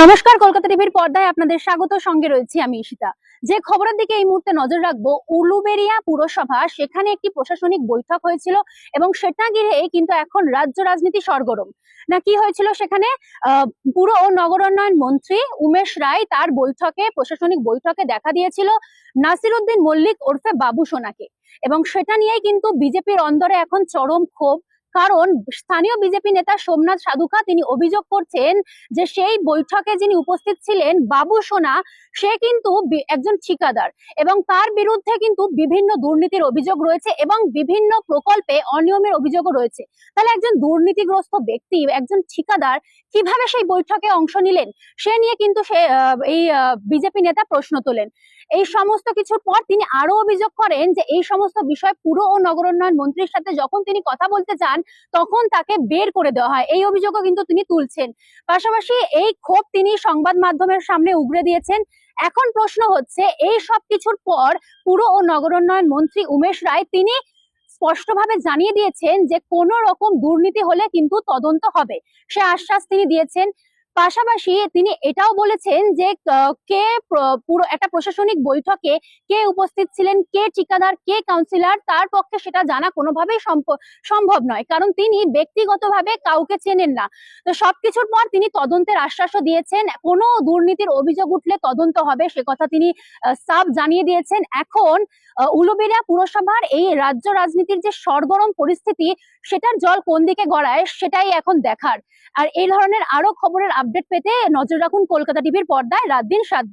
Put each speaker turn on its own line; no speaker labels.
নমস্কার, কলকাতা টিভির পর্দায় আপনাদের স্বাগত। সঙ্গে রয়েছি আমি ঈশিতা। যে খবরের দিকে এই মুহূর্তে নজর রাখবো, উলুবেড়িয়া পুরসভা, সেখানে একটি প্রশাসনিক বৈঠক হয়েছিল এবং সেটা ঘিরে কিন্তু এখন রাজ্য রাজনীতি সরগরম। না কি হয়েছিল সেখানে? পুর ও নগরোন্নয়ন মন্ত্রী উমেশ রায় তার প্রশাসনিক বৈঠকে দেখা দিয়েছিল নাসিরউদ্দিন মল্লিক ওরফে বাবু সোনাকে, এবং সেটা নিয়েই কিন্তু বিজেপির অন্দরে এখন চরম ক্ষোভ। কারণ স্থানীয় বিজেপি নেতা সোমনাথ সাধুকা তিনি অভিযোগ করছেন যে সেই বৈঠকে যিনি উপস্থিত ছিলেন বাবু সোনা, সে কিন্তু একজন ঠিকাদার এবং তার বিরুদ্ধে কিন্তু বিভিন্ন দুর্নীতির অভিযোগ রয়েছে এবং বিভিন্ন প্রকল্পে অনিয়মের অভিযোগও রয়েছে। তাহলে একজন দুর্নীতিগ্রস্ত ব্যক্তি, একজন ঠিকাদার কিভাবে সেই বৈঠকে অংশ নিলেন, সে নিয়ে কিন্তু সে এই বিজেপি নেতা প্রশ্ন তোলেন। এই সমস্ত কিছুর পর তিনি আরো অভিযোগ করেন যে এই সমস্ত বিষয় পুর ও নগরোন্নয়ন মন্ত্রীর সাথে যখন তিনি কথা বলতে চান তখন তাকে বের করে দেওয়া হয়, এই অভিযোগও কিন্তু তিনি তুলছেন। পাশাপাশি এই ক্ষোভ তিনি সংবাদ মাধ্যমের সামনে উগরে দিয়েছেন। এখন প্রশ্ন হচ্ছে, এই সব কিছুর পর পুর ও নগরোন্নয়ন মন্ত্রী উমেশ রায় তিনি স্পষ্টভাবে জানিয়ে দিয়েছেন যে কোনো রকম দুর্নীতি হলে কিন্তু তদন্ত হবে, সে আশ্বাস তিনি দিয়েছেন। পাশাপাশি তিনি এটাও বলেছেন যে পুরো একটা প্রশাসনিক বৈঠকে কে উপস্থিত ছিলেন, কে ঠিকাদার, কে কাউন্সিলর, তার পক্ষে সেটা জানা কোনোভাবেই সম্ভব নয়, কারণ তিনি ব্যক্তিগতভাবে কাউকে চেনেন না। তো সবকিছুর পর তিনি তদন্তের আশ্বাসও দিয়েছেন, কোনো দুর্নীতির অভিযোগ উঠলে তদন্ত হবে, সে কথা তিনি সাফ জানিয়ে দিয়েছেন। এখন উলুবেড়িয়া পুরসভার এই রাজ্য রাজনীতির যে সরগরম পরিস্থিতি, সেটার জল কোন দিকে গড়ায় সেটাই এখন দেখার। আর এই ধরনের আরো খবরের আপডেট পেতে নজর রাখুন কলকাতা টিভির পর্দায় রাত দিন 7